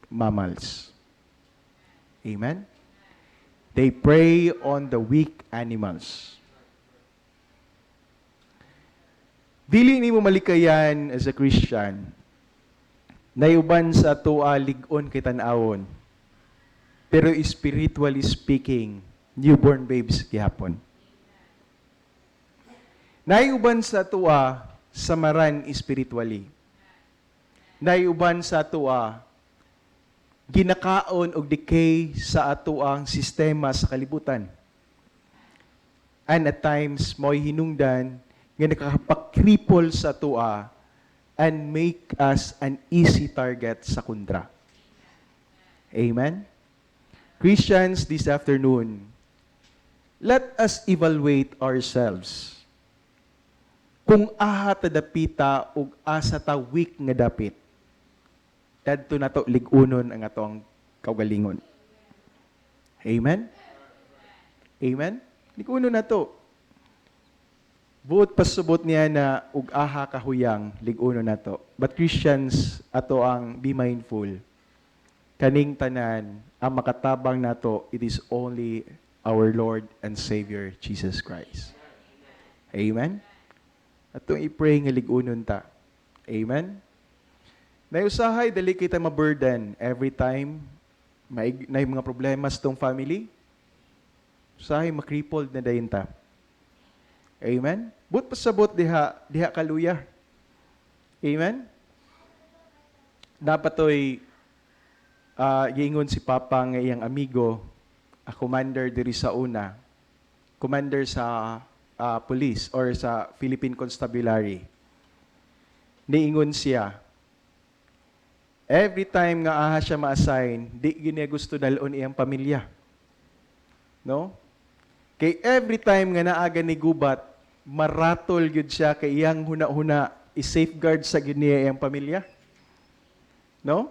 mammals. Amen? They prey on the weak animals. Dili nimo malikayan as a Christian, nayuban sa tuwa lig-on kay tan-awon. Pero spiritually speaking, newborn babes gihapon. Nayuban sa tuwa samaran spiritually. Nayuban sa tuwa ginakaon og decay sa atoang sistema sa kalibutan. And at times mo'y hinungdan nga nakakapakripol sa tuwa and make us an easy target sa kundra. Amen? Christians, this afternoon, let us evaluate ourselves. Kung aha ta dapita ug asa ta weak nga dapit, dadto nato lig-unon ang atong kaugalingon. Amen? Amen? Lig-unon nato. Buot pasubot niya na ug aha kahuyang lig-unon nato. But Christians, ato ang be mindful. Kaning tanan, ang makatabang nato, it is only our Lord and Savior, Jesus Christ. Amen? Atong i-pray nga lig-unon ta. Amen? Nayusahay, dali kita ma-burden every time na mga problema sa tong family. Usahay, makrippled na dayon ta. Amen? But pasabot diha kaluya. Amen? Dapat to'y giingon si Papa nga iyang amigo, a commander diri sa una, commander sa police or sa Philippine Constabulary. Niingon siya, every time nga aha siya ma-assign, di giniya gusto dalon iyang pamilya. No? Kay every time nga naaga ni gubat, maratol gyud siya kay iyang huna-huna i-safeguard sa gyud niya iyang pamilya. No?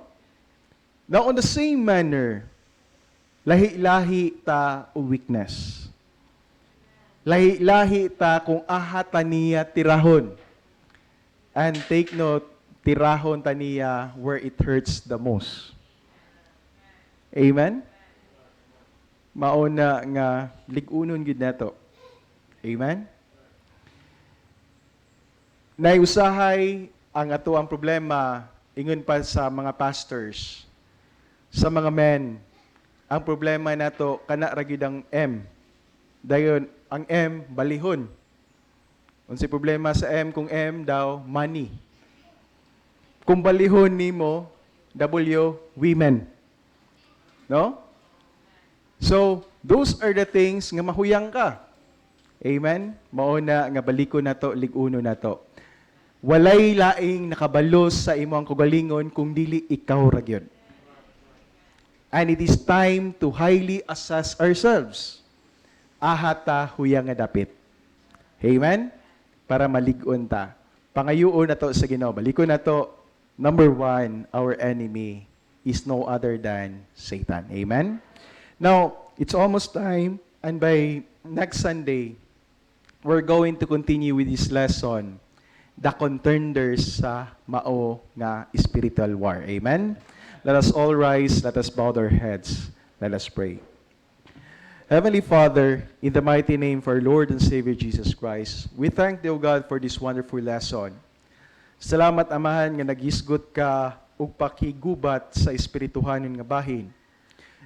Now, on the same manner, lahi-lahi ta o weakness. Lahi-lahi ta kung ahata niya tirahon. And take note, tirahon ta niya where it hurts the most. Amen? Mauna nga lig-unon gid nato. Amen? Naiusahay ang ato ang problema ingon pa sa mga pastors, sa mga men. Ang problema nato kana ra gyud ang M. Dayon ang M balihon. Unsay problema sa M kung M daw money. Kung balihon nimo W women. No? So, those are the things nga mahuyang ka. Amen? Mauna nga baliko nato, lig-uno nato. Walay laing nakabalos sa imong kaugalingon kung dili ikaw ra gyud. And it is time to highly assess ourselves. Ahata huyang nga dapit. Amen? Para maligon ta. Pangayuon na to sa Ginoo. Balikon na to. Number 1, our enemy is no other than Satan. Amen? Now, it's almost time, and by next Sunday, we're going to continue with this lesson, the contenders sa mao nga spiritual war. Amen? Let us all rise, let us bow our heads, let us pray. Heavenly Father, in the mighty name of our Lord and Savior Jesus Christ, we thank Thee, O God, for this wonderful lesson. Salamat, Amahan, nga nagisgot ka ug pakigubat sa espirituhanon nga bahin.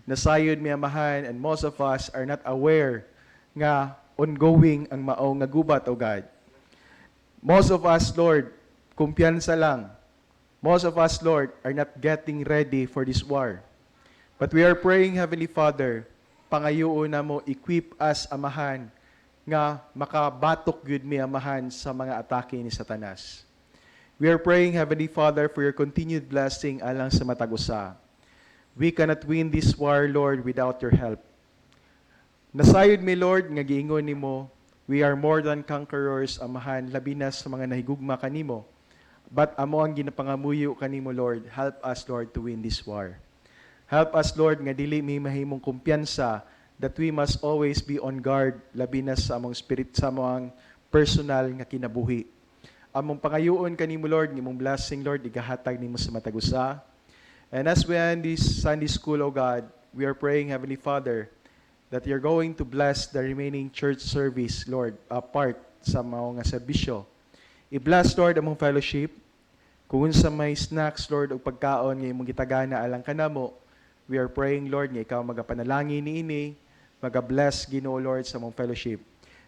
Nasayod mi, Amahan, and most of us are not aware nga ongoing ang mao nga gubat, O God. Most of us, Lord, kumpiyansa lang. Most of us, Lord, are not getting ready for this war. But we are praying, Heavenly Father, pangayoon na mo, equip us, Amahan, nga makabatok gud mi, Amahan, sa mga atake ni Satanas. We are praying, Heavenly Father, for your continued blessing alang sa matagusa. We cannot win this war, Lord, without your help. Nasayod mi, Lord, nga giingon nimo, we are more than conquerors, Amahan, labi na sa mga nahigugma kanimo. But amo ang ginapangamuyo kanimo, Lord, help us, Lord, to win this war. Help us, Lord, nga dili mi mahimong kumpiyansa that we must always be on guard, labi na sa among spirit, sa among personal nga kinabuhi. Among pangayoon kanimo, Lord, ngimong blessing, Lord, igahatag nimo sa matagusa. And as we end this Sunday school, O God, we are praying, Heavenly Father, that you're going to bless the remaining church service, Lord, apart sa mga serbisyo. I-bless, Lord, among fellowship. Kung sa may snacks, Lord, o pagkaon nga imong gitagana alang kanamo, we are praying, Lord, nga ikaw magapanalangin niini, magabless, Ginoo, Lord, sa among fellowship.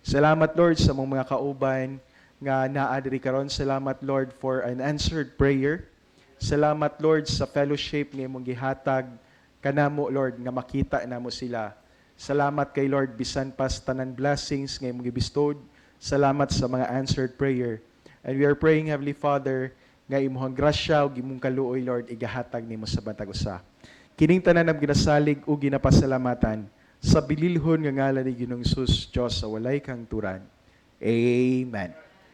Salamat, Lord, sa among mga kauban nga naadiri karon. Salamat, Lord, for an answered prayer. Salamat, Lord, sa fellowship nga imong gihatag kanamo, Lord, nga makita namo sila. Salamat kay Lord, bisan pas tanan blessings nga imong gibistod. Salamat sa mga answered prayer. And we are praying, Heavenly Father, nga imong grasya ug imong kaluoy, Lord, igahatag nimo sa bantag usa. Kining tanan ang ginasalig ug ginapasalamatan sa bililhon nga ngalan ni Ginoong Hesus, Dios sa walay kang turan. Amen.